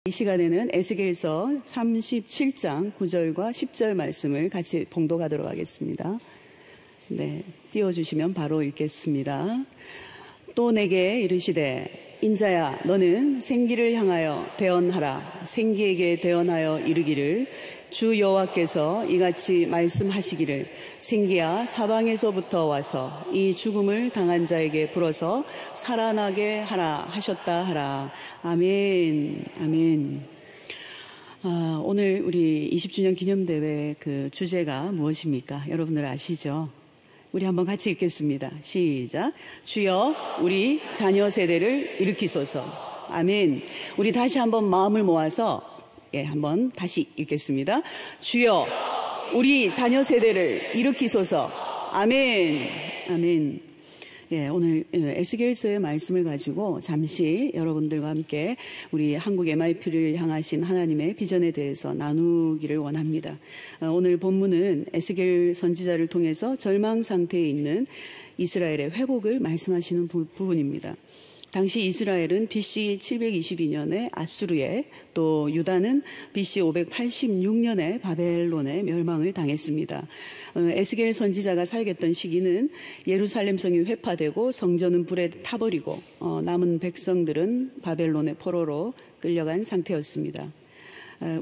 이 시간에는 에스겔서 37장 9절과 10절 말씀을 같이 봉독하도록 하겠습니다. 네, 띄워주시면 바로 읽겠습니다. 또 내게 이르시되 인자야 너는 생기를 향하여 대언하라. 생기에게 대언하여 이르기를 주 여호와께서 이같이 말씀하시기를 생기야 사방에서부터 와서 이 죽음을 당한 자에게 불어서 살아나게 하라 하셨다 하라. 아멘. 아멘. 오늘 우리 20주년 기념대회 그 주제가 무엇입니까? 여러분들 아시죠? 우리 한번 같이 읽겠습니다. 시작. 주여 우리 자녀 세대를 일으키소서. 아멘. 우리 다시 한번 마음을 모아서 한번 다시 읽겠습니다. 주여 우리 자녀 세대를 일으키소서. 아멘. 아멘. 오늘 에스겔서의 말씀을 가지고 잠시 여러분들과 함께 우리 한국 MIP를 향하신 하나님의 비전에 대해서 나누기를 원합니다. 오늘 본문은 에스겔 선지자를 통해서 절망 상태에 있는 이스라엘의 회복을 말씀하시는 부분입니다. 당시 이스라엘은 BC 722년에 아수르에, 또 유다는 BC 586년에 바벨론에 멸망을 당했습니다. 에스겔 선지자가 살겠던 시기는 예루살렘 성이 회파되고 성전은 불에 타버리고 남은 백성들은 바벨론의 포로로 끌려간 상태였습니다.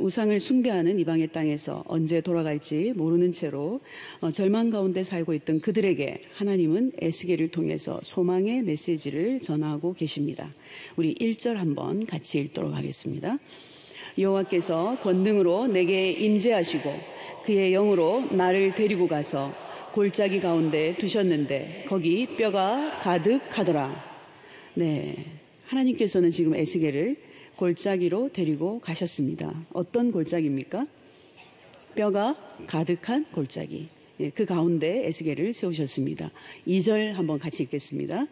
우상을 숭배하는 이방의 땅에서 언제 돌아갈지 모르는 채로 절망 가운데 살고 있던 그들에게 하나님은 에스겔을 통해서 소망의 메시지를 전하고 계십니다. 우리 1절 한번 같이 읽도록 하겠습니다. 여호와께서 권능으로 내게 임재하시고 그의 영으로 나를 데리고 가서 골짜기 가운데 두셨는데 거기 뼈가 가득하더라. 네, 하나님께서는 지금 에스겔을 골짜기로 데리고 가셨습니다. 어떤 골짜기입니까? 뼈가 가득한 골짜기. 그 가운데 에스겔을 세우셨습니다. 2절 한번 같이 읽겠습니다.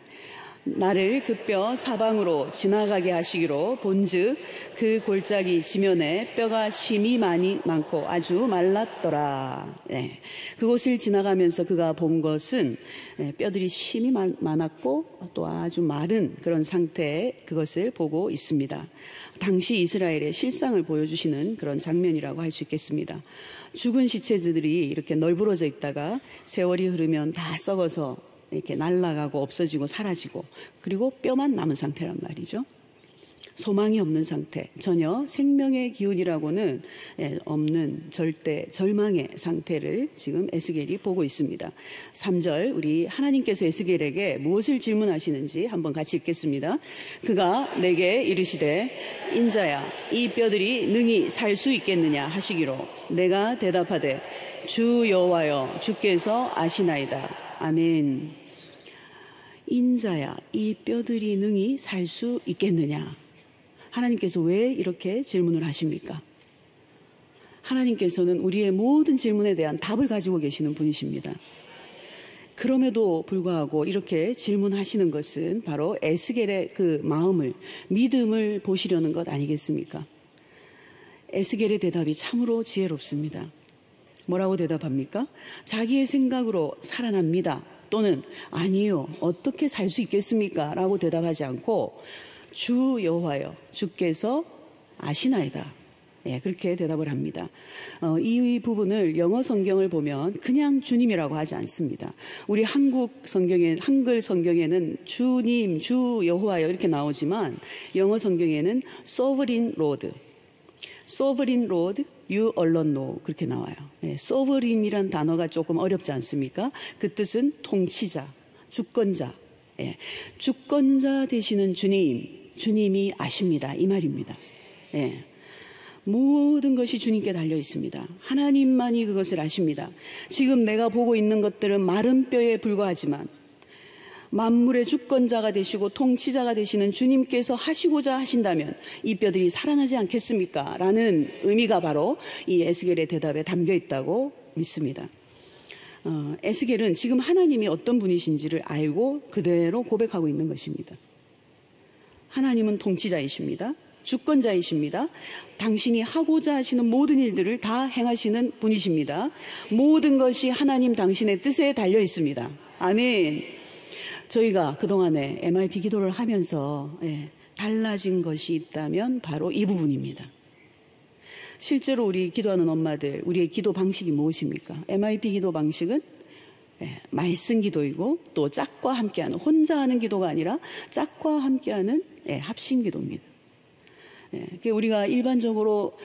나를 그 뼈 사방으로 지나가게 하시기로 본즉 그 골짜기 지면에 뼈가 심이 많고 아주 말랐더라. 그곳을 지나가면서 그가 본 것은 뼈들이 심이 많았고 또 아주 마른 그런 상태의 그것을 보고 있습니다. 당시 이스라엘의 실상을 보여주시는 그런 장면이라고 할 수 있겠습니다. 죽은 시체들이 이렇게 널브러져 있다가 세월이 흐르면 다 썩어서 이렇게 날아가고 없어지고 사라지고 그리고 뼈만 남은 상태란 말이죠. 소망이 없는 상태, 전혀 생명의 기운이라고는 없는 절대 절망의 상태를 지금 에스겔이 보고 있습니다. 3절 우리 하나님께서 에스겔에게 무엇을 질문하시는지 한번 같이 읽겠습니다. 그가 내게 이르시되 인자야 이 뼈들이 능히 살 수 있겠느냐 하시기로 내가 대답하되 주 여호와여 주께서 아시나이다. 아멘. 인자야 이 뼈들이 능히 살 수 있겠느냐. 하나님께서 왜 이렇게 질문을 하십니까? 하나님께서는 우리의 모든 질문에 대한 답을 가지고 계시는 분이십니다. 그럼에도 불구하고 이렇게 질문하시는 것은 바로 에스겔의 그 마음을, 믿음을 보시려는 것 아니겠습니까? 에스겔의 대답이 참으로 지혜롭습니다. 뭐라고 대답합니까? 자기의 생각으로 살아납니다. 또는 아니요, 어떻게 살 수 있겠습니까? 라고 대답하지 않고 주 여호와여, 주께서 아시나이다. 그렇게 대답을 합니다. 이 부분을 영어 성경을 보면 그냥 주님이라고 하지 않습니다. 우리 한글 성경에는 주님, 주 여호와여 이렇게 나오지만 영어 성경에는 Sovereign Lord, Sovereign Lord, You alone know 그렇게 나와요. Sovereign이란 단어가 조금 어렵지 않습니까? 그 뜻은 통치자, 주권자. 주권자 되시는 주님이 아십니다. 이 말입니다. 모든 것이 주님께 달려 있습니다. 하나님만이 그것을 아십니다. 지금 내가 보고 있는 것들은 마른 뼈에 불과하지만 만물의 주권자가 되시고 통치자가 되시는 주님께서 하시고자 하신다면 이 뼈들이 살아나지 않겠습니까? 라는 의미가 바로 이 에스겔의 대답에 담겨 있다고 믿습니다. 에스겔은 지금 하나님이 어떤 분이신지를 알고 그대로 고백하고 있는 것입니다. 하나님은 통치자이십니다. 주권자이십니다. 당신이 하고자 하시는 모든 일들을 다 행하시는 분이십니다. 모든 것이 하나님 당신의 뜻에 달려 있습니다. 아멘. 저희가 그동안에 MIP 기도를 하면서 달라진 것이 있다면 바로 이 부분입니다. 실제로 우리 기도하는 엄마들, 우리의 기도 방식이 무엇입니까? MIP 기도 방식은 말씀 기도이고 또 짝과 함께하는, 혼자 하는 기도가 아니라 짝과 함께하는 합심 기도입니다. 우리가 일반적으로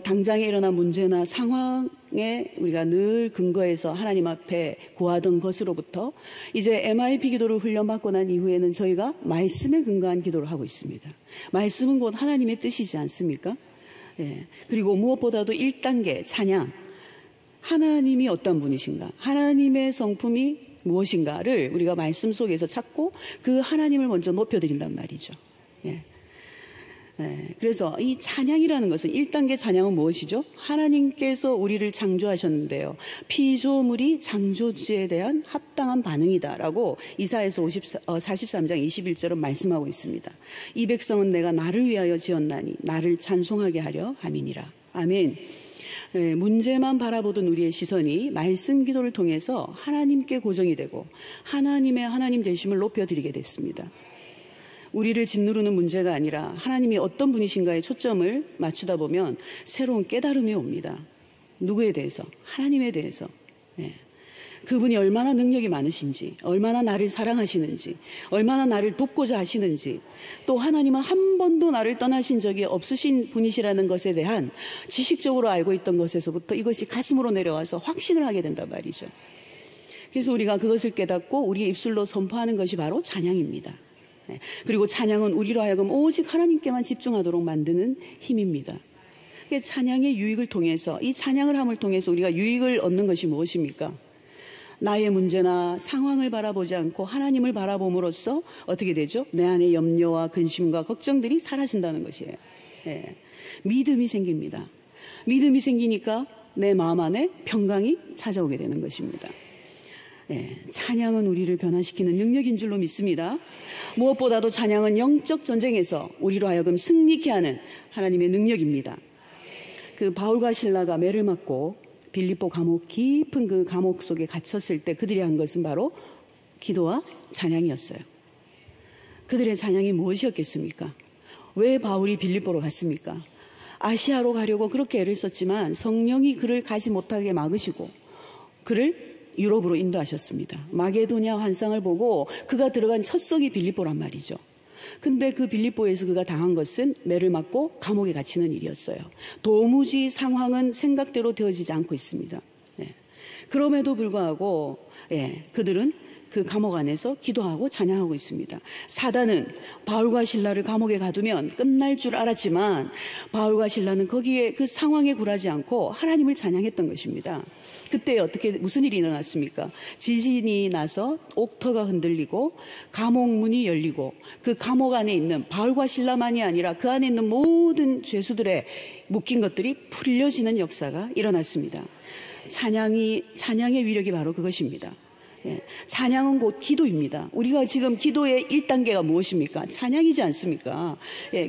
당장에 일어난 문제나 상황에 우리가 늘 근거해서 하나님 앞에 구하던 것으로부터 이제 MIP 기도를 훈련받고 난 이후에는 저희가 말씀에 근거한 기도를 하고 있습니다. 말씀은 곧 하나님의 뜻이지 않습니까? 그리고 무엇보다도 1단계 찬양, 하나님이 어떤 분이신가, 하나님의 성품이 무엇인가를 우리가 말씀 속에서 찾고 그 하나님을 먼저 높여드린단 말이죠. 그래서 이 찬양이라는 것은 1단계 찬양은 무엇이죠? 하나님께서 우리를 창조하셨는데요, 피조물이 창조주에 대한 합당한 반응이다라고 이사야서 43장 21절은 말씀하고 있습니다. 이 백성은 내가 나를 위하여 지었나니 나를 찬송하게 하려 함이니라. 아멘. 문제만 바라보던 우리의 시선이 말씀 기도를 통해서 하나님께 고정이 되고 하나님의 하나님 되심을 높여드리게 됐습니다. 우리를 짓누르는 문제가 아니라 하나님이 어떤 분이신가에 초점을 맞추다 보면 새로운 깨달음이 옵니다. 누구에 대해서? 하나님에 대해서. 그분이 얼마나 능력이 많으신지, 얼마나 나를 사랑하시는지, 얼마나 나를 돕고자 하시는지, 또 하나님은 한 번도 나를 떠나신 적이 없으신 분이시라는 것에 대한 지식적으로 알고 있던 것에서부터 이것이 가슴으로 내려와서 확신을 하게 된단 말이죠. 그래서 우리가 그것을 깨닫고 우리의 입술로 선포하는 것이 바로 찬양입니다. 그리고 찬양은 우리로 하여금 오직 하나님께만 집중하도록 만드는 힘입니다. 찬양의 유익을 통해서, 이 찬양을 함을 통해서 우리가 유익을 얻는 것이 무엇입니까? 나의 문제나 상황을 바라보지 않고 하나님을 바라봄으로써 어떻게 되죠? 내 안의 염려와 근심과 걱정들이 사라진다는 것이에요. 믿음이 생깁니다. 믿음이 생기니까 내 마음 안에 평강이 찾아오게 되는 것입니다. 찬양은 우리를 변화시키는 능력인 줄로 믿습니다. 무엇보다도 찬양은 영적 전쟁에서 우리로 하여금 승리케 하는 하나님의 능력입니다. 그 바울과 실라가 매를 맞고 빌립보 감옥, 깊은 그 감옥 속에 갇혔을 때 그들이 한 것은 바로 기도와 찬양이었어요. 그들의 찬양이 무엇이었겠습니까? 왜 바울이 빌립보로 갔습니까? 아시아로 가려고 그렇게 애를 썼지만 성령이 그를 가지 못하게 막으시고 그를 유럽으로 인도하셨습니다. 마게도냐 환상을 보고 그가 들어간 첫 성이 빌립보란 말이죠. 근데 그 빌립보에서 그가 당한 것은 매를 맞고 감옥에 갇히는 일이었어요. 도무지 상황은 생각대로 되어지지 않고 있습니다. 그럼에도 불구하고 그들은 그 감옥 안에서 기도하고 찬양하고 있습니다. 사단은 바울과 실라를 감옥에 가두면 끝날 줄 알았지만 바울과 실라는 거기에 그 상황에 굴하지 않고 하나님을 찬양했던 것입니다. 그때 무슨 일이 일어났습니까? 지진이 나서 옥터가 흔들리고 감옥 문이 열리고 그 감옥 안에 있는 바울과 실라만이 아니라 그 안에 있는 모든 죄수들의 묶인 것들이 풀려지는 역사가 일어났습니다. 찬양의 위력이 바로 그것입니다. 찬양은 곧 기도입니다. 우리가 지금 기도의 1단계가 무엇입니까? 찬양이지 않습니까?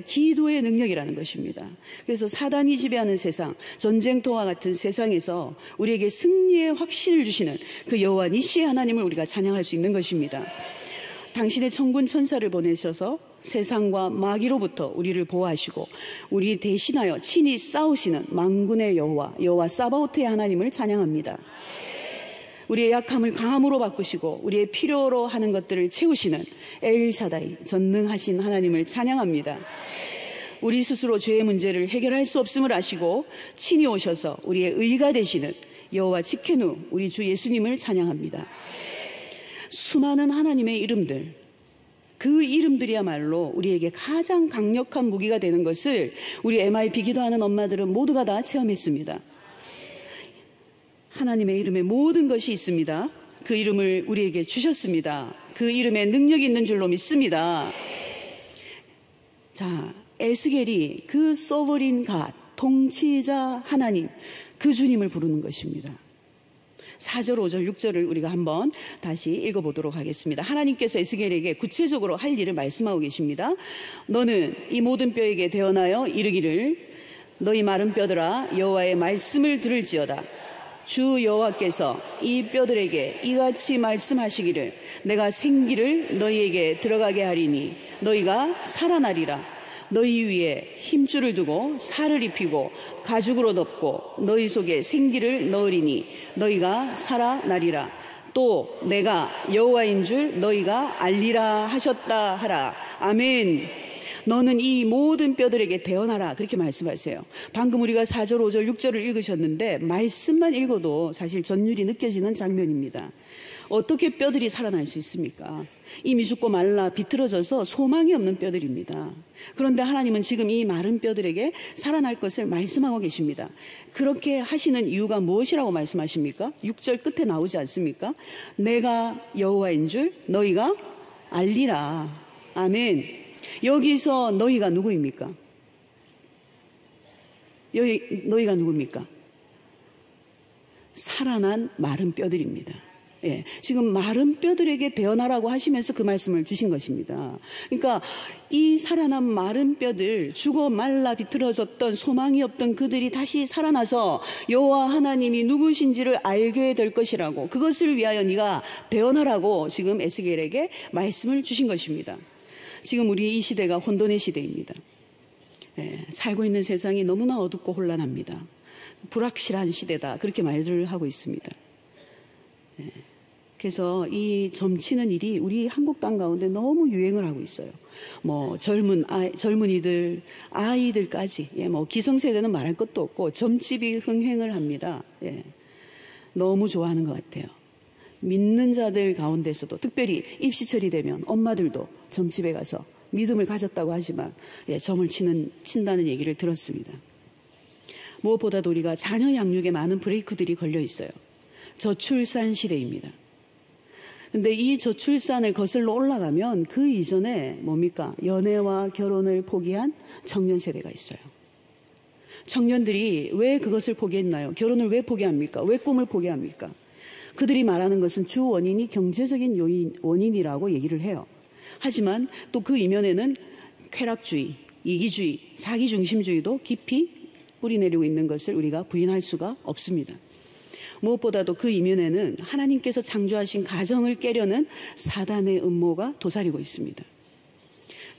기도의 능력이라는 것입니다. 그래서 사단이 지배하는 세상, 전쟁터와 같은 세상에서 우리에게 승리의 확신을 주시는 그 여호와 니시의 하나님을 우리가 찬양할 수 있는 것입니다. 당신의 천군 천사를 보내셔서 세상과 마귀로부터 우리를 보호하시고 우리 대신하여 친히 싸우시는 만군의 여호와 사바오트의 하나님을 찬양합니다. 우리의 약함을 강함으로 바꾸시고 우리의 필요로 하는 것들을 채우시는 엘샤다이, 전능하신 하나님을 찬양합니다. 우리 스스로 죄의 문제를 해결할 수 없음을 아시고 친히 오셔서 우리의 의가 되시는 여호와 츠케누, 우리 주 예수님을 찬양합니다. 수많은 하나님의 이름들, 그 이름들이야말로 우리에게 가장 강력한 무기가 되는 것을 우리 MIP 기도하는 엄마들은 모두가 다 체험했습니다. 하나님의 이름에 모든 것이 있습니다. 그 이름을 우리에게 주셨습니다. 그 이름에 능력이 있는 줄로 믿습니다. 자, 에스겔이 그 소버린 갓, 통치자 하나님, 그 주님을 부르는 것입니다. 4절, 5절, 6절을 우리가 한번 다시 읽어보도록 하겠습니다. 하나님께서 에스겔에게 구체적으로 할 일을 말씀하고 계십니다. 너는 이 모든 뼈에게 대언하여 이르기를 너희 마른 뼈들아 여호와의 말씀을 들을지어다. 주 여호와께서 이 뼈들에게 이같이 말씀하시기를 내가 생기를 너희에게 들어가게 하리니 너희가 살아나리라. 너희 위에 힘줄을 두고 살을 입히고 가죽으로 덮고 너희 속에 생기를 넣으리니 너희가 살아나리라. 또 내가 여호와인 줄 너희가 알리라 하셨다 하라. 아멘. 너는 이 모든 뼈들에게 대언하라. 그렇게 말씀하세요. 방금 우리가 4절, 5절, 6절을 읽으셨는데 말씀만 읽어도 사실 전율이 느껴지는 장면입니다. 어떻게 뼈들이 살아날 수 있습니까? 이미 죽고 말라 비틀어져서 소망이 없는 뼈들입니다. 그런데 하나님은 지금 이 마른 뼈들에게 살아날 것을 말씀하고 계십니다. 그렇게 하시는 이유가 무엇이라고 말씀하십니까? 6절 끝에 나오지 않습니까? 내가 여호와인 줄 너희가 알리라. 아멘. 여기서 너희가 누구입니까? 너희가 누구입니까? 살아난 마른 뼈들입니다. 예, 지금 마른 뼈들에게 대언하라고 하시면서 그 말씀을 주신 것입니다. 그러니까 이 살아난 마른 뼈들, 죽어 말라 비틀어졌던 소망이 없던 그들이 다시 살아나서 여호와 하나님이 누구신지를 알게 될 것이라고, 그것을 위하여 네가 대언하라고 지금 에스겔에게 말씀을 주신 것입니다. 지금 우리 이 시대가 혼돈의 시대입니다. 예, 살고 있는 세상이 너무나 어둡고 혼란합니다. 불확실한 시대다, 그렇게 말을 하고 있습니다. 예, 그래서 이 점치는 일이 우리 한국 땅 가운데 너무 유행을 하고 있어요. 뭐 젊은이들, 아이들까지, 예, 뭐 기성세대는 말할 것도 없고 점집이 흥행을 합니다. 예, 너무 좋아하는 것 같아요. 믿는 자들 가운데서도 특별히 입시철이 되면 엄마들도 점집에 가서 믿음을 가졌다고 하지만, 예, 점을 친다는 얘기를 들었습니다. 무엇보다도 우리가 자녀 양육에 많은 브레이크들이 걸려 있어요. 저출산 시대입니다. 근데 이 저출산을 거슬러 올라가면 그 이전에 뭡니까? 연애와 결혼을 포기한 청년 세대가 있어요. 청년들이 왜 그것을 포기했나요? 결혼을 왜 포기합니까? 왜 꿈을 포기합니까? 그들이 말하는 것은 주 원인이 경제적인 원인이라고 얘기를 해요. 하지만 또 그 이면에는 쾌락주의, 이기주의, 자기중심주의도 깊이 뿌리내리고 있는 것을 우리가 부인할 수가 없습니다. 무엇보다도 그 이면에는 하나님께서 창조하신 가정을 깨려는 사단의 음모가 도사리고 있습니다.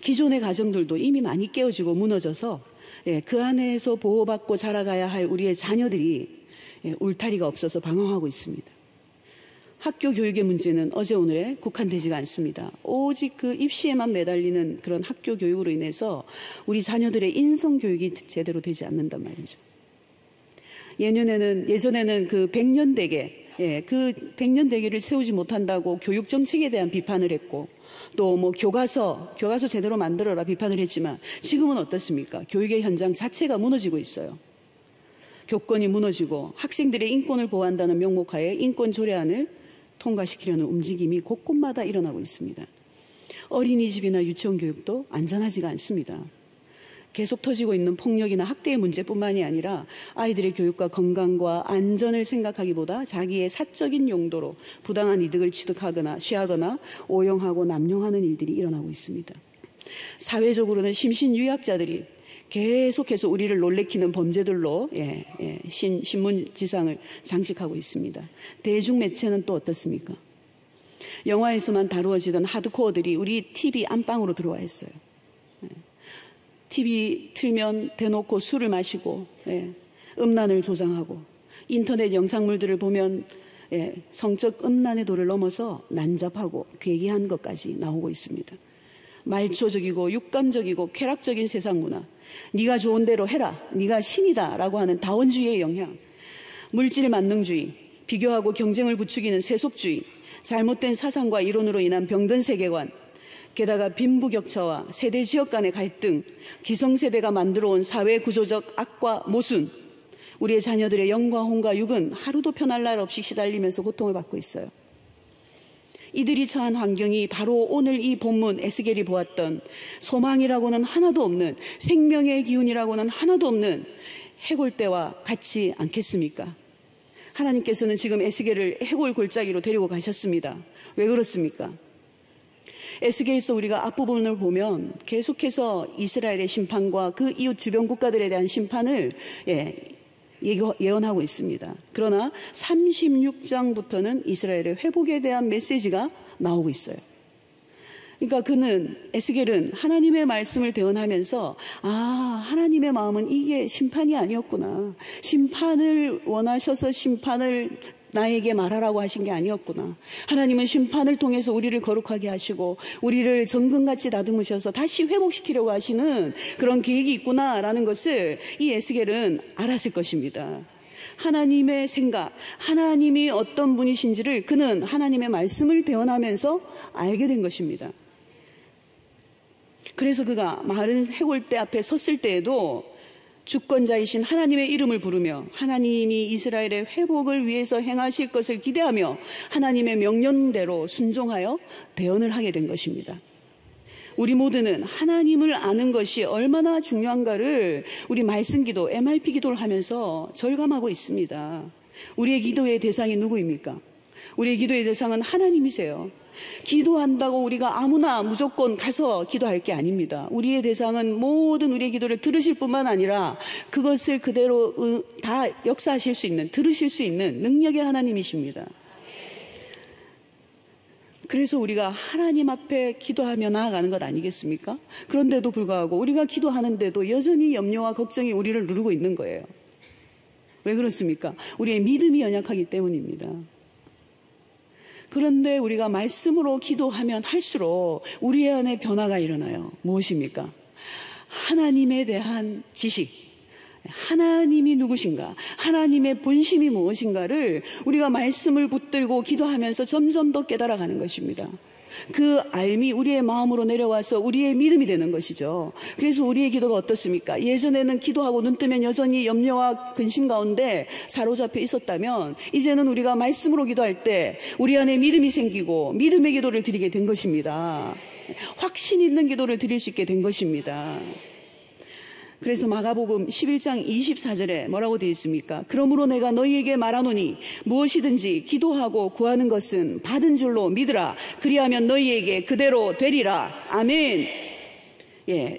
기존의 가정들도 이미 많이 깨어지고 무너져서, 예, 그 안에서 보호받고 자라가야 할 우리의 자녀들이, 예, 울타리가 없어서 방황하고 있습니다. 학교 교육의 문제는 어제 오늘에 국한되지가 않습니다. 오직 그 입시에만 매달리는 그런 학교 교육으로 인해서 우리 자녀들의 인성 교육이 제대로 되지 않는단 말이죠. 예전에는 그 백년대계, 예, 그 백년대계를 세우지 못한다고 교육 정책에 대한 비판을 했고, 또 뭐 교과서 제대로 만들어라 비판을 했지만 지금은 어떻습니까? 교육의 현장 자체가 무너지고 있어요. 교권이 무너지고 학생들의 인권을 보호한다는 명목하에 인권 조례안을 통과시키려는 움직임이 곳곳마다 일어나고 있습니다. 어린이집이나 유치원 교육도 안전하지가 않습니다. 계속 터지고 있는 폭력이나 학대의 문제뿐만이 아니라 아이들의 교육과 건강과 안전을 생각하기보다 자기의 사적인 용도로 부당한 이득을 취득하거나 취하거나 오용하고 남용하는 일들이 일어나고 있습니다. 사회적으로는 심신유약자들이 계속해서 우리를 놀래키는 범죄들로, 신문지상을 장식하고 있습니다. 대중매체는 또 어떻습니까? 영화에서만 다루어지던 하드코어들이 우리 TV 안방으로 들어와 있어요. TV 틀면 대놓고 술을 마시고, 음란을 조장하고, 인터넷 영상물들을 보면, 성적 음란의 도를 넘어서 난잡하고 괴기한 것까지 나오고 있습니다. 말초적이고 육감적이고 쾌락적인 세상 문화, 네가 좋은 대로 해라, 네가 신이다 라고 하는 다원주의의 영향, 물질 만능주의, 비교하고 경쟁을 부추기는 세속주의, 잘못된 사상과 이론으로 인한 병든 세계관, 게다가 빈부격차와 세대 지역 간의 갈등, 기성세대가 만들어온 사회 구조적 악과 모순, 우리의 자녀들의 영과 혼과 육은 하루도 편할 날 없이 시달리면서 고통을 받고 있어요. 이들이 처한 환경이 바로 오늘 이 본문 에스겔이 보았던 소망이라고는 하나도 없는, 생명의 기운이라고는 하나도 없는 해골대와 같지 않겠습니까? 하나님께서는 지금 에스겔을 해골 골짜기로 데리고 가셨습니다. 왜 그렇습니까? 에스겔서 우리가 앞부분을 보면 계속해서 이스라엘의 심판과 그 이웃 주변 국가들에 대한 심판을 예언하고 있습니다. 그러나 36장부터는 이스라엘의 회복에 대한 메시지가 나오고 있어요. 그러니까 에스겔은 하나님의 말씀을 대언하면서 하나님의 마음은 이게 심판이 아니었구나. 심판을 원하셔서 심판을 나에게 말하라고 하신 게 아니었구나. 하나님은 심판을 통해서 우리를 거룩하게 하시고 우리를 정금같이 다듬으셔서 다시 회복시키려고 하시는 그런 계획이 있구나라는 것을 이 에스겔은 알았을 것입니다. 하나님의 생각, 하나님이 어떤 분이신지를 그는 하나님의 말씀을 대언하면서 알게 된 것입니다. 그래서 그가 마른 해골대 앞에 섰을 때에도 주권자이신 하나님의 이름을 부르며 하나님이 이스라엘의 회복을 위해서 행하실 것을 기대하며 하나님의 명령대로 순종하여 대언을 하게 된 것입니다. 우리 모두는 하나님을 아는 것이 얼마나 중요한가를 우리 말씀 기도, MRP 기도를 하면서 절감하고 있습니다. 우리의 기도의 대상이 누구입니까? 우리의 기도의 대상은 하나님이세요. 기도한다고 우리가 아무나 무조건 가서 기도할 게 아닙니다. 우리의 대상은 모든 우리의 기도를 들으실 뿐만 아니라 그것을 그대로 다 역사하실 수 있는, 들으실 수 있는 능력의 하나님이십니다. 그래서 우리가 하나님 앞에 기도하며 나아가는 것 아니겠습니까? 그런데도 불구하고 우리가 기도하는데도 여전히 염려와 걱정이 우리를 누르고 있는 거예요. 왜 그렇습니까? 우리의 믿음이 연약하기 때문입니다. 그런데 우리가 말씀으로 기도하면 할수록 우리 안에 변화가 일어나요. 무엇입니까? 하나님에 대한 지식, 하나님이 누구신가, 하나님의 본심이 무엇인가를 우리가 말씀을 붙들고 기도하면서 점점 더 깨달아가는 것입니다. 그 알미 우리의 마음으로 내려와서 우리의 믿음이 되는 것이죠. 그래서 우리의 기도가 어떻습니까? 예전에는 기도하고 눈 뜨면 여전히 염려와 근심 가운데 사로잡혀 있었다면 이제는 우리가 말씀으로 기도할 때 우리 안에 믿음이 생기고 믿음의 기도를 드리게 된 것입니다. 확신 있는 기도를 드릴 수 있게 된 것입니다. 그래서 마가복음 11장 24절에 뭐라고 되어 있습니까? 그러므로 내가 너희에게 말하노니 무엇이든지 기도하고 구하는 것은 받은 줄로 믿으라. 그리하면 너희에게 그대로 되리라. 아멘.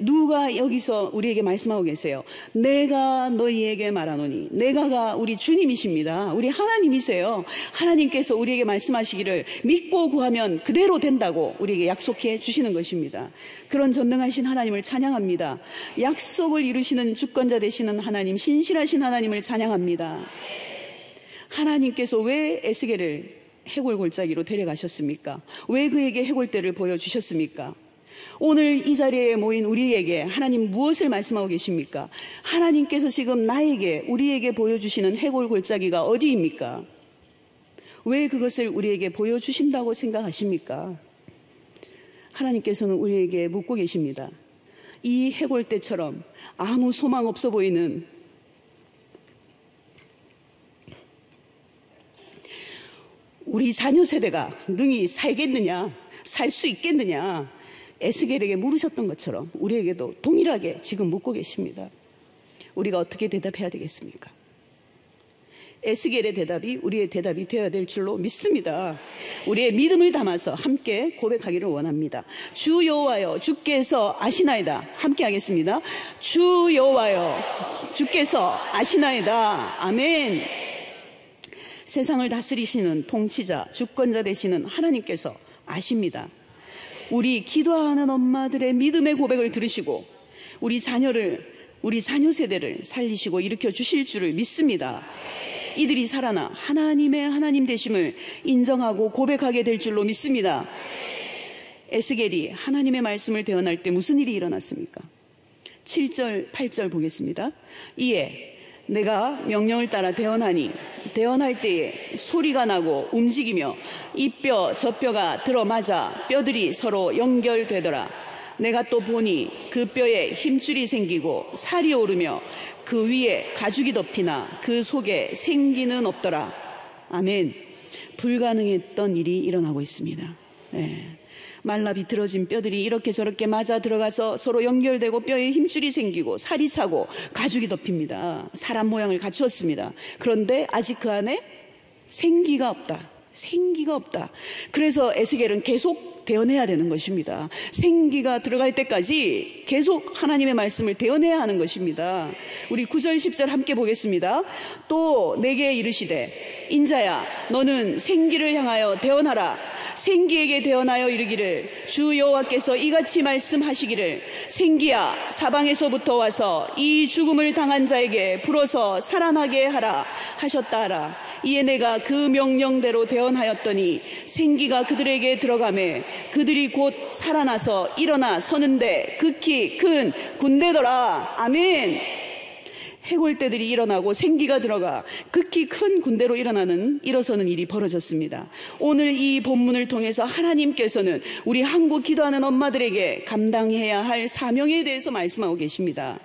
누가 여기서 우리에게 말씀하고 계세요? 내가 너희에게 말하노니. 내가가 우리 주님이십니다. 우리 하나님이세요. 하나님께서 우리에게 말씀하시기를 믿고 구하면 그대로 된다고 우리에게 약속해 주시는 것입니다. 그런 전능하신 하나님을 찬양합니다. 약속을 이루시는 주권자 되시는 하나님, 신실하신 하나님을 찬양합니다. 하나님께서 왜 에스겔을 해골 골짜기로 데려가셨습니까? 왜 그에게 해골대를 보여주셨습니까? 오늘 이 자리에 모인 우리에게 하나님 무엇을 말씀하고 계십니까? 하나님께서 지금 우리에게 보여주시는 해골 골짜기가 어디입니까? 왜 그것을 우리에게 보여주신다고 생각하십니까? 하나님께서는 우리에게 묻고 계십니다. 이 해골대처럼 아무 소망 없어 보이는 우리 자녀 세대가 능히 살겠느냐, 살 수 있겠느냐, 에스겔에게 물으셨던 것처럼 우리에게도 동일하게 지금 묻고 계십니다. 우리가 어떻게 대답해야 되겠습니까? 에스겔의 대답이 우리의 대답이 되어야 될 줄로 믿습니다. 우리의 믿음을 담아서 함께 고백하기를 원합니다. 주 여호와여, 주께서 아시나이다. 함께 하겠습니다. 주 여호와여, 주께서 아시나이다. 아멘. 세상을 다스리시는 통치자, 주권자 되시는 하나님께서 아십니다. 우리 기도하는 엄마들의 믿음의 고백을 들으시고 우리 자녀 세대를 살리시고 일으켜 주실 줄을 믿습니다. 이들이 살아나 하나님의 하나님 되심을 인정하고 고백하게 될 줄로 믿습니다. 에스겔이 하나님의 말씀을 대언할 때 무슨 일이 일어났습니까? 7절, 8절 보겠습니다. 이에 내가 명령을 따라 대언하니 대언할 때에 소리가 나고 움직이며 이 뼈 저 뼈가 들어맞아 뼈들이 서로 연결되더라. 내가 또 보니 그 뼈에 힘줄이 생기고 살이 오르며 그 위에 가죽이 덮이나 그 속에 생기는 없더라. 아멘. 불가능했던 일이 일어나고 있습니다. 말라 비틀어진 뼈들이 이렇게 저렇게 맞아 들어가서 서로 연결되고 뼈에 힘줄이 생기고 살이 차고 가죽이 덮입니다. 사람 모양을 갖추었습니다. 그런데 아직 그 안에 생기가 없다. 생기가 없다. 그래서 에스겔은 계속 대언해야 되는 것입니다. 생기가 들어갈 때까지 계속 하나님의 말씀을 대언해야 하는 것입니다. 우리 9절 10절 함께 보겠습니다. 또 내게 이르시되 인자야 너는 생기를 향하여 대언하라. 생기에게 대언하여 이르기를 주 여호와께서 이같이 말씀하시기를 생기야 사방에서부터 와서 이 죽음을 당한 자에게 불어서 살아나게 하라 하셨다 하라. 이에 내가 그 명령대로 대언하였더니 생기가 그들에게 들어가매 그들이 곧 살아나서 일어나 서는데 극히 큰 군대더라. 아멘. 해골대들이 일어나고 생기가 들어가 극히 큰 군대로 일어서는 일이 벌어졌습니다. 오늘 이 본문을 통해서 하나님께서는 우리 한국 기도하는 엄마들에게 감당해야 할 사명에 대해서 말씀하고 계십니다.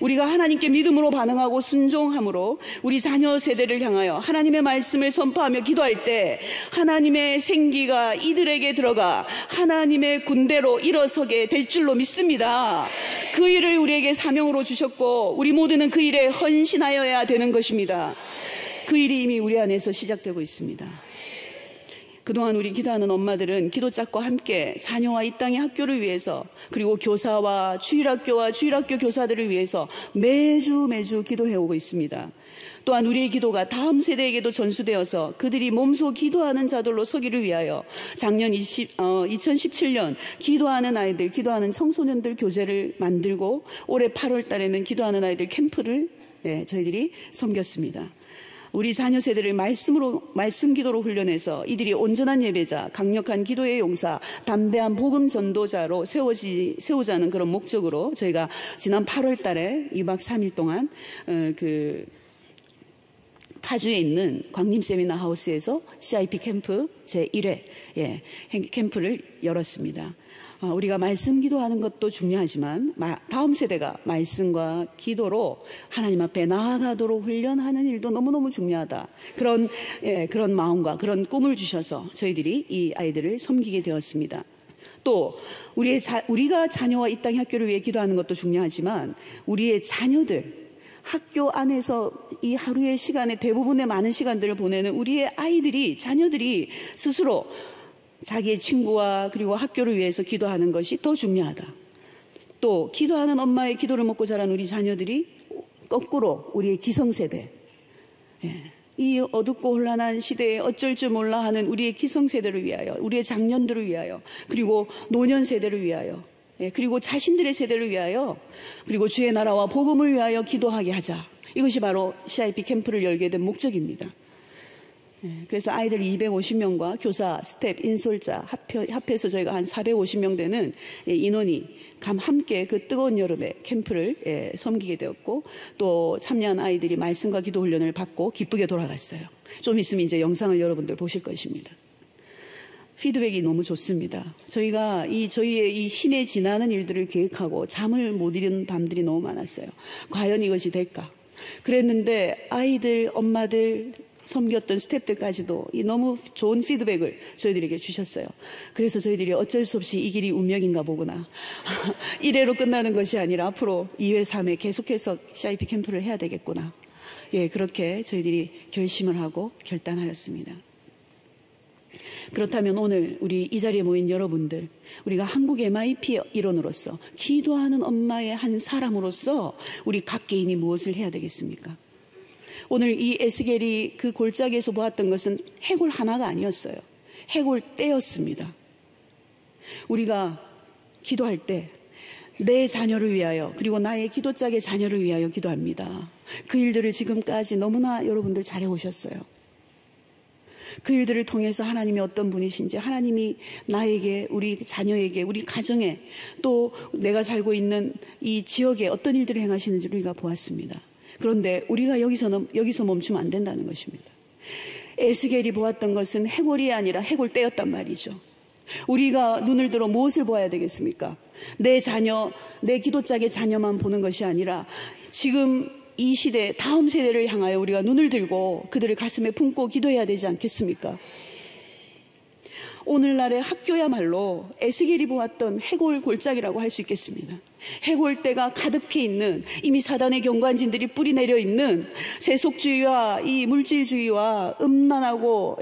우리가 하나님께 믿음으로 반응하고 순종함으로 우리 자녀 세대를 향하여 하나님의 말씀을 선포하며 기도할 때 하나님의 생기가 이들에게 들어가 하나님의 군대로 일어서게 될 줄로 믿습니다. 그 일을 우리에게 사명으로 주셨고 우리 모두는 그 일에 헌신하여야 되는 것입니다. 그 일이 이미 우리 안에서 시작되고 있습니다. 그동안 우리 기도하는 엄마들은 기도짝과 함께 자녀와 이 땅의 학교를 위해서 그리고 교사와 주일학교와 주일학교 교사들을 위해서 매주 기도해오고 있습니다. 또한 우리의 기도가 다음 세대에게도 전수되어서 그들이 몸소 기도하는 자들로 서기를 위하여 작년 2017년 기도하는 아이들, 기도하는 청소년들 교재를 만들고 올해 8월 달에는 기도하는 아이들 캠프를 저희들이 섬겼습니다. 우리 자녀 세대를 말씀 기도로 훈련해서 이들이 온전한 예배자, 강력한 기도의 용사, 담대한 복음 전도자로 세우자는 그런 목적으로 저희가 지난 8월 달에 2박 3일 동안 파주에 있는 광림 세미나 하우스에서 CIP 캠프 제1회 캠프를 열었습니다. 우리가 말씀 기도하는 것도 중요하지만 다음 세대가 말씀과 기도로 하나님 앞에 나아가도록 훈련하는 일도 너무너무 중요하다. 그런 마음과 그런 꿈을 주셔서 저희들이 이 아이들을 섬기게 되었습니다. 또 우리가 자녀와 이 땅의 학교를 위해 기도하는 것도 중요하지만 우리의 자녀들, 학교 안에서 이 하루의 시간에 대부분의 많은 시간들을 보내는 우리의 아이들이, 자녀들이 스스로 자기의 친구와 그리고 학교를 위해서 기도하는 것이 더 중요하다. 또 기도하는 엄마의 기도를 먹고 자란 우리 자녀들이 거꾸로 우리의 기성세대, 이 어둡고 혼란한 시대에 어쩔 줄 몰라 하는 우리의 기성세대를 위하여, 우리의 장년들을 위하여, 그리고 노년 세대를 위하여, 그리고 자신들의 세대를 위하여, 그리고 주의 나라와 복음을 위하여 기도하게 하자. 이것이 바로 CIP 캠프를 열게 된 목적입니다. 그래서 아이들 250명과 교사, 스텝, 인솔자 합해서 저희가 한 450명 되는 인원이 함께 그 뜨거운 여름에 캠프를 섬기게 되었고, 또 참여한 아이들이 말씀과 기도 훈련을 받고 기쁘게 돌아갔어요. 좀 있으면 이제 영상을 여러분들 보실 것입니다. 피드백이 너무 좋습니다. 저희가 저희의 이 힘에 지나는 일들을 계획하고 잠을 못 이룬 밤들이 너무 많았어요. 과연 이것이 될까? 그랬는데 아이들, 엄마들, 섬겼던 스태프들까지도 이 너무 좋은 피드백을 저희들에게 주셨어요. 그래서 저희들이 어쩔 수 없이 이 길이 운명인가 보구나. 1회로 끝나는 것이 아니라 앞으로 2회, 3회 계속해서 CIP 캠프를 해야 되겠구나. 그렇게 저희들이 결심을 하고 결단하였습니다. 그렇다면 오늘 우리 이 자리에 모인 여러분들, 우리가 한국 MIP 일원으로서 기도하는 엄마의 한 사람으로서 우리 각 개인이 무엇을 해야 되겠습니까? 오늘 이 에스겔이 그 골짜기에서 보았던 것은 해골 하나가 아니었어요. 해골 떼였습니다. 우리가 기도할 때 내 자녀를 위하여, 그리고 나의 기도짝의 자녀를 위하여 기도합니다. 그 일들을 지금까지 너무나 여러분들 잘해오셨어요. 그 일들을 통해서 하나님이 어떤 분이신지, 하나님이 나에게, 우리 자녀에게, 우리 가정에, 또 내가 살고 있는 이 지역에 어떤 일들을 행하시는지를 우리가 보았습니다. 그런데 우리가 여기서 멈추면 안 된다는 것입니다. 에스겔이 보았던 것은 해골이 아니라 해골떼였단 말이죠. 우리가 눈을 들어 무엇을 보아야 되겠습니까? 내 자녀, 내 기도짝의 자녀만 보는 것이 아니라 지금 이 시대, 다음 세대를 향하여 우리가 눈을 들고 그들을 가슴에 품고 기도해야 되지 않겠습니까? 오늘날의 학교야말로 에스겔이 보았던 해골 골짜기라고 할 수 있겠습니다. 해골대가 가득해 있는, 이미 사단의 경관진들이 뿌리 내려 있는 세속주의와 이 물질주의와 음란하고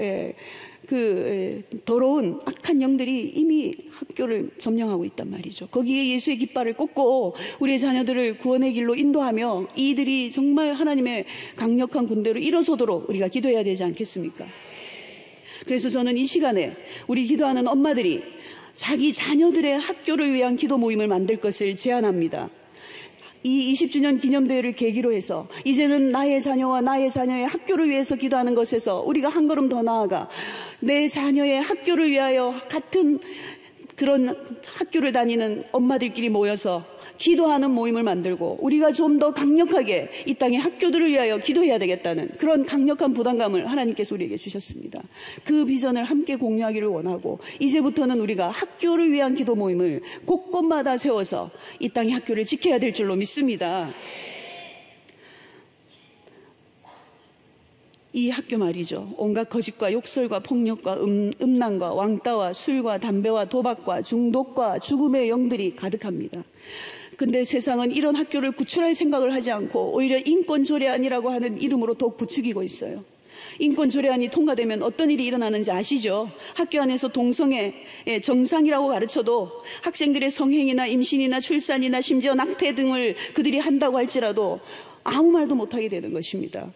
더러운 악한 영들이 이미 학교를 점령하고 있단 말이죠. 거기에 예수의 깃발을 꽂고 우리의 자녀들을 구원의 길로 인도하며 이들이 정말 하나님의 강력한 군대로 일어서도록 우리가 기도해야 되지 않겠습니까? 그래서 저는 이 시간에 우리 기도하는 엄마들이 자기 자녀들의 학교를 위한 기도 모임을 만들 것을 제안합니다. 이 20주년 기념대회를 계기로 해서 이제는 나의 자녀와 나의 자녀의 학교를 위해서 기도하는 것에서 우리가 한 걸음 더 나아가 내 자녀의 학교를 위하여 같은 그런 학교를 다니는 엄마들끼리 모여서 기도하는 모임을 만들고 우리가 좀 더 강력하게 이 땅의 학교들을 위하여 기도해야 되겠다는 그런 강력한 부담감을 하나님께서 우리에게 주셨습니다. 그 비전을 함께 공유하기를 원하고 이제부터는 우리가 학교를 위한 기도 모임을 곳곳마다 세워서 이 땅의 학교를 지켜야 될 줄로 믿습니다. 이 학교 말이죠. 온갖 거짓과 욕설과 폭력과 음란과 왕따와 술과 담배와 도박과 중독과 죽음의 영들이 가득합니다. 근데 세상은 이런 학교를 구출할 생각을 하지 않고 오히려 인권조례안이라고 하는 이름으로 더욱 부추기고 있어요. 인권조례안이 통과되면 어떤 일이 일어나는지 아시죠? 학교 안에서 동성애 정상이라고 가르쳐도 학생들의 성행위나 임신이나 출산이나 심지어 낙태 등을 그들이 한다고 할지라도 아무 말도 못하게 되는 것입니다.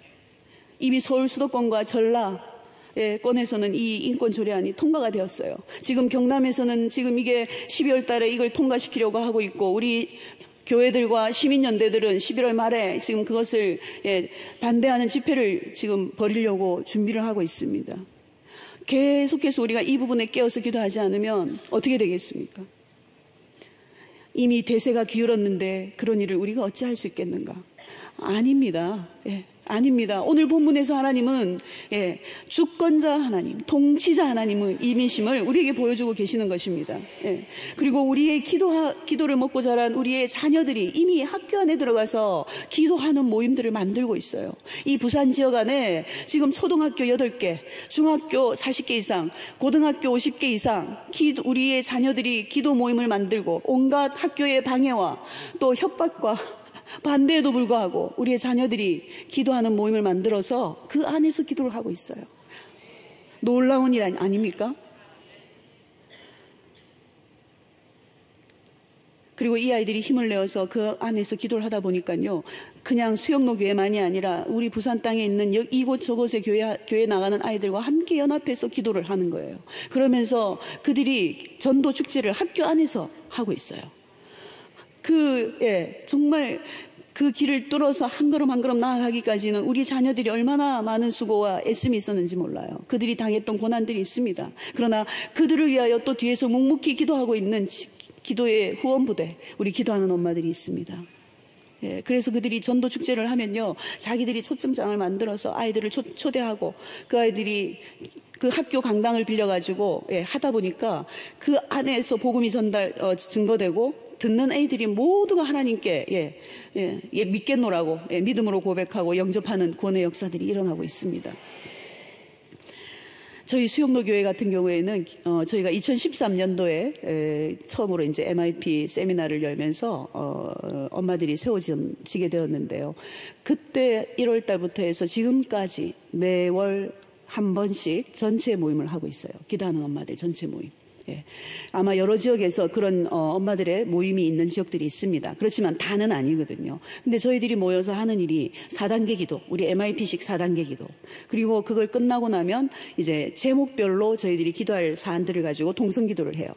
이미 서울 수도권과 전라권에서는 이 인권조례안이 통과가 되었어요. 지금 경남에서는 지금 이게 12월 달에 이걸 통과시키려고 하고 있고 우리 교회들과 시민연대들은 11월 말에 지금 그것을 반대하는 집회를 지금 벌이려고 준비를 하고 있습니다. 계속해서 우리가 이 부분에 깨어서 기도하지 않으면 어떻게 되겠습니까? 이미 대세가 기울었는데 그런 일을 우리가 어찌할 수 있겠는가? 아닙니다. 아닙니다. 오늘 본문에서 하나님은 주권자 하나님, 통치자 하나님의 임이심을 우리에게 보여주고 계시는 것입니다. 그리고 우리의 기도를 먹고 자란 우리의 자녀들이 이미 학교 안에 들어가서 기도하는 모임들을 만들고 있어요. 이 부산 지역 안에 지금 초등학교 8개, 중학교 40개 이상, 고등학교 50개 이상 우리의 자녀들이 기도 모임을 만들고 온갖 학교의 방해와 또 협박과 반대에도 불구하고 우리의 자녀들이 기도하는 모임을 만들어서 그 안에서 기도를 하고 있어요. 놀라운 일 아닙니까? 그리고 이 아이들이 힘을 내어서 그 안에서 기도를 하다 보니까요, 그냥 수영로 교회만이 아니라 우리 부산 땅에 있는 이곳저곳의 교회 나가는 아이들과 함께 연합해서 기도를 하는 거예요. 그러면서 그들이 전도 축제를 학교 안에서 하고 있어요. 정말 그 길을 뚫어서 한 걸음 한 걸음 나아가기까지는 우리 자녀들이 얼마나 많은 수고와 애씀이 있었는지 몰라요. 그들이 당했던 고난들이 있습니다. 그러나 그들을 위하여 또 뒤에서 묵묵히 기도하고 있는 기도의 후원부대, 우리 기도하는 엄마들이 있습니다. 그래서 그들이 전도 축제를 하면요, 자기들이 초청장을 만들어서 아이들을 초대하고 그 아이들이 그 학교 강당을 빌려가지고 하다 보니까 그 안에서 복음이 증거되고 듣는 애들이 모두가 하나님께 믿겠노라고 믿음으로 고백하고 영접하는 구원의 역사들이 일어나고 있습니다. 저희 수영로 교회 같은 경우에는 저희가 2013년도에 처음으로 이제 MIP 세미나를 열면서 엄마들이 세워지게 되었는데요. 그때 1월 달부터 해서 지금까지 매월 한 번씩 전체 모임을 하고 있어요. 기도하는 엄마들 전체 모임. 아마 여러 지역에서 그런 엄마들의 모임이 있는 지역들이 있습니다. 그렇지만 다는 아니거든요. 근데 저희들이 모여서 하는 일이 4단계 기도, 우리 MIP식 4단계 기도, 그리고 그걸 끝나고 나면 이제 제목별로 저희들이 기도할 사안들을 가지고 동성 기도를 해요.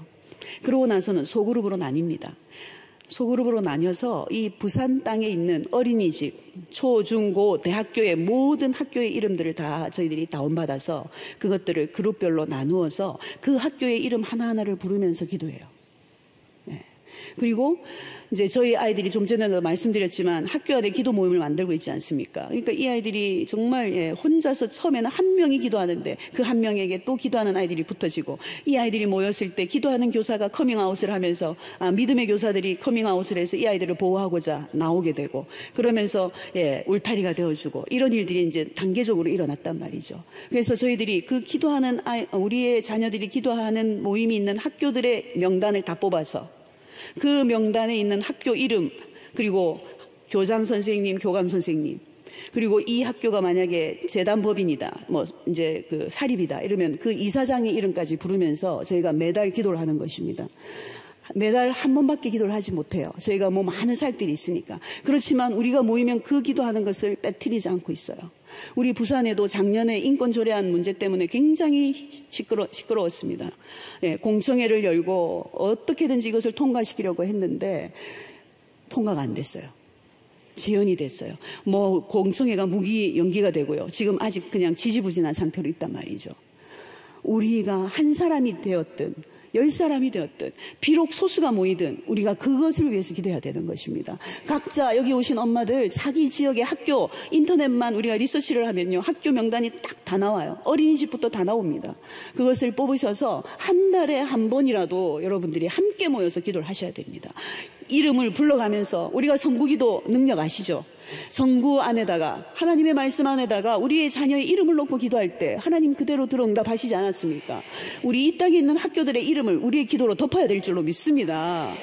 그러고 나서는 소그룹으로 나뉩니다. 소그룹으로 나뉘어서 이 부산 땅에 있는 어린이집, 초, 중, 고, 대학교의 모든 학교의 이름들을 다 저희들이 다운받아서 그것들을 그룹별로 나누어서 그 학교의 이름 하나하나를 부르면서 기도해요. 그리고 이제 저희 아이들이 좀 전에도 말씀드렸지만 학교 안에 기도 모임을 만들고 있지 않습니까? 그러니까 이 아이들이 정말 혼자서 처음에는 한 명이 기도하는데 그 한 명에게 또 기도하는 아이들이 붙어지고, 이 아이들이 모였을 때 기도하는 교사가 커밍아웃을 하면서 믿음의 교사들이 커밍아웃을 해서 이 아이들을 보호하고자 나오게 되고, 그러면서 울타리가 되어주고, 이런 일들이 이제 단계적으로 일어났단 말이죠. 그래서 저희들이 그 기도하는 우리의 자녀들이 기도하는 모임이 있는 학교들의 명단을 다 뽑아서 그 명단에 있는 학교 이름, 그리고 교장 선생님, 교감 선생님, 그리고 이 학교가 만약에 재단법인이다, 뭐 이제 그 사립이다 이러면 그 이사장의 이름까지 부르면서 저희가 매달 기도를 하는 것입니다. 매달 한 번밖에 기도를 하지 못해요. 저희가 뭐 많은 사역들이 있으니까. 그렇지만 우리가 모이면 그 기도하는 것을 빼뜨리지 않고 있어요. 우리 부산에도 작년에 인권 조례안 문제 때문에 굉장히 시끄러웠습니다. 예, 공청회를 열고 어떻게든지 이것을 통과시키려고 했는데 통과가 안 됐어요. 지연이 됐어요. 뭐 공청회가 무기 연기가 되고요. 지금 아직 그냥 지지부진한 상태로 있단 말이죠. 우리가 한 사람이 되었든 10사람이 되었든 비록 소수가 모이든 우리가 그것을 위해서 기도해야 되는 것입니다. 각자 여기 오신 엄마들 자기 지역의 학교 인터넷만 우리가 리서치를 하면요, 학교 명단이 딱 다 나와요. 어린이집부터 다 나옵니다. 그것을 뽑으셔서 한 달에 한 번이라도 여러분들이 함께 모여서 기도를 하셔야 됩니다. 이름을 불러가면서 우리가 성구기도 능력 아시죠? 성구 안에다가 하나님의 말씀 안에다가 우리의 자녀의 이름을 놓고 기도할 때 하나님 그대로 응답하시지 않았습니까? 우리 이 땅에 있는 학교들의 이름을 우리의 기도로 덮어야 될 줄로 믿습니다.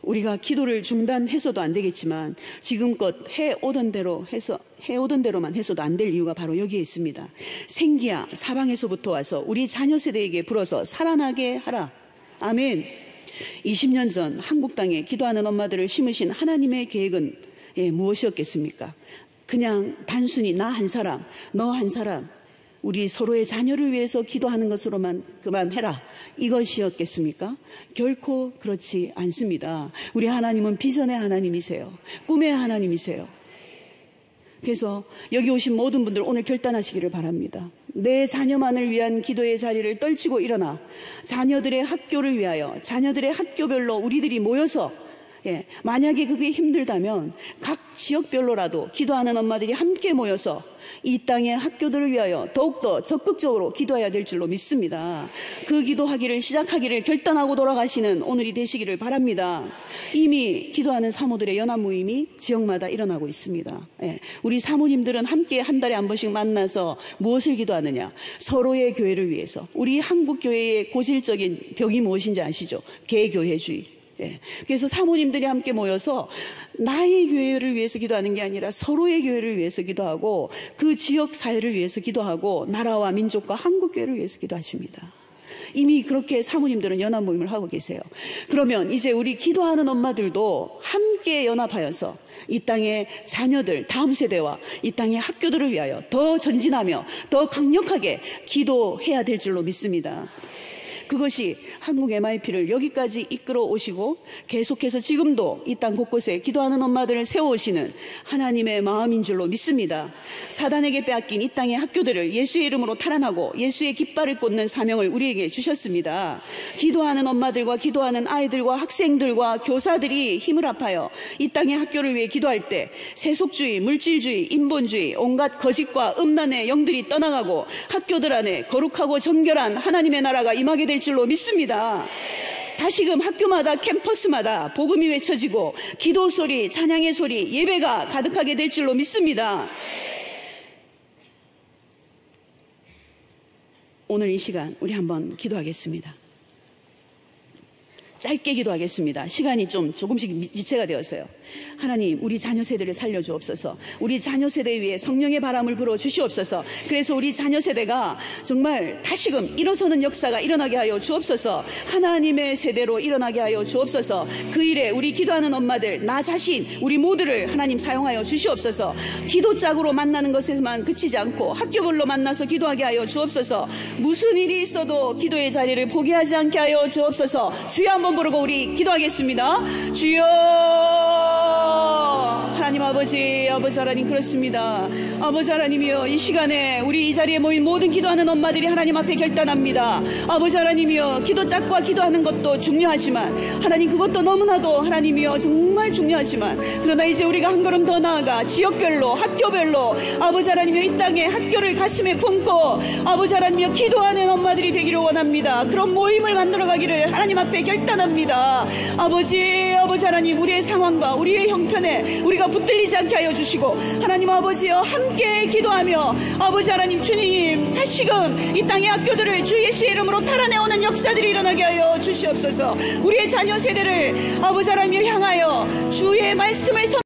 우리가 기도를 중단해서도 안 되겠지만 지금껏 해오던 대로만 해서도 안 될 이유가 바로 여기에 있습니다. 생기야 사방에서부터 와서 우리 자녀 세대에게 불어서 살아나게 하라. 아멘. 20년 전 한국 땅에 기도하는 엄마들을 심으신 하나님의 계획은 무엇이었겠습니까? 그냥 단순히 나 한 사람, 너 한 사람, 우리 서로의 자녀를 위해서 기도하는 것으로만 그만해라, 이것이었겠습니까? 결코 그렇지 않습니다. 우리 하나님은 비전의 하나님이세요. 꿈의 하나님이세요. 그래서 여기 오신 모든 분들 오늘 결단하시기를 바랍니다. 내 자녀만을 위한 기도의 자리를 떨치고 일어나 자녀들의 학교를 위하여 자녀들의 학교별로 우리들이 모여서, 만약에 그게 힘들다면 각 지역별로라도 기도하는 엄마들이 함께 모여서 이 땅의 학교들을 위하여 더욱더 적극적으로 기도해야 될 줄로 믿습니다. 그 기도하기를 시작하기를 결단하고 돌아가시는 오늘이 되시기를 바랍니다. 이미 기도하는 사모들의 연합 모임이 지역마다 일어나고 있습니다. 우리 사모님들은 함께 한 달에 한 번씩 만나서 무엇을 기도하느냐? 서로의 교회를 위해서. 우리 한국교회의 고질적인 병이 무엇인지 아시죠? 개교회주의. 그래서 사모님들이 함께 모여서 나의 교회를 위해서 기도하는 게 아니라 서로의 교회를 위해서 기도하고 그 지역 사회를 위해서 기도하고 나라와 민족과 한국교회를 위해서 기도하십니다. 이미 그렇게 사모님들은 연합 모임을 하고 계세요. 그러면 이제 우리 기도하는 엄마들도 함께 연합하여서 이 땅의 자녀들, 다음 세대와 이 땅의 학교들을 위하여 더 전진하며 더 강력하게 기도해야 될 줄로 믿습니다. 그것이 한국 MIP를 여기까지 이끌어 오시고 계속해서 지금도 이 땅 곳곳에 기도하는 엄마들을 세워오시는 하나님의 마음인 줄로 믿습니다. 사단에게 빼앗긴 이 땅의 학교들을 예수의 이름으로 탈환하고 예수의 깃발을 꽂는 사명을 우리에게 주셨습니다. 기도하는 엄마들과 기도하는 아이들과 학생들과 교사들이 힘을 합하여 이 땅의 학교를 위해 기도할 때 세속주의, 물질주의, 인본주의, 온갖 거짓과 음란의 영들이 떠나가고 학교들 안에 거룩하고 정결한 하나님의 나라가 임하게 될 줄로 믿습니다. 다시금 학교마다 캠퍼스마다 복음이 외쳐지고 기도 소리, 찬양의 소리, 예배가 가득하게 될 줄로 믿습니다. 오늘 이 시간 우리 한번 기도하겠습니다. 짧게 기도하겠습니다. 시간이 조금씩 지체가 되어서요. 하나님, 우리 자녀 세대를 살려주옵소서. 우리 자녀 세대 위에 성령의 바람을 불어 주시옵소서. 그래서 우리 자녀 세대가 정말 다시금 일어서는 역사가 일어나게 하여 주옵소서. 하나님의 세대로 일어나게 하여 주옵소서. 그 일에 우리 기도하는 엄마들, 나 자신, 우리 모두를 하나님 사용하여 주시옵소서. 기도 짝으로 만나는 것에만 그치지 않고 학교별로 만나서 기도하게 하여 주옵소서. 무슨 일이 있어도 기도의 자리를 포기하지 않게 하여 주옵소서. 주여 한번 부르고 우리 기도하겠습니다. 주여. 하나님 아버지 하나님, 그렇습니다. 아버지 하나님이여, 이 시간에 우리 이 자리에 모인 모든 기도하는 엄마들이 하나님 앞에 결단합니다. 아버지 하나님이여, 기도 짝과 기도하는 것도 중요하지만 하나님, 그것도 너무나도 하나님이여 정말 중요하지만, 그러나 이제 우리가 한 걸음 더 나아가 지역별로, 학교별로 아버지 하나님이여 이 땅에 학교를 가슴에 품고 아버지 하나님이여 기도하는 엄마들이 되기를 원합니다. 그런 모임을 만들어가기를 하나님 앞에 결단합니다. 아버지 하나님, 우리의 상황과 우리의 형편에 우리가 붙들려 밀리지 않게 하여 주시고, 하나님 아버지여 함께 기도하며 아버지 하나님 주님 다시금 이 땅의 학교들을 주 예수의 이름으로 탈환해오는 역사들이 일어나게 하여 주시옵소서. 우리의 자녀 세대를 아버지 하나님 향하여 주의 말씀을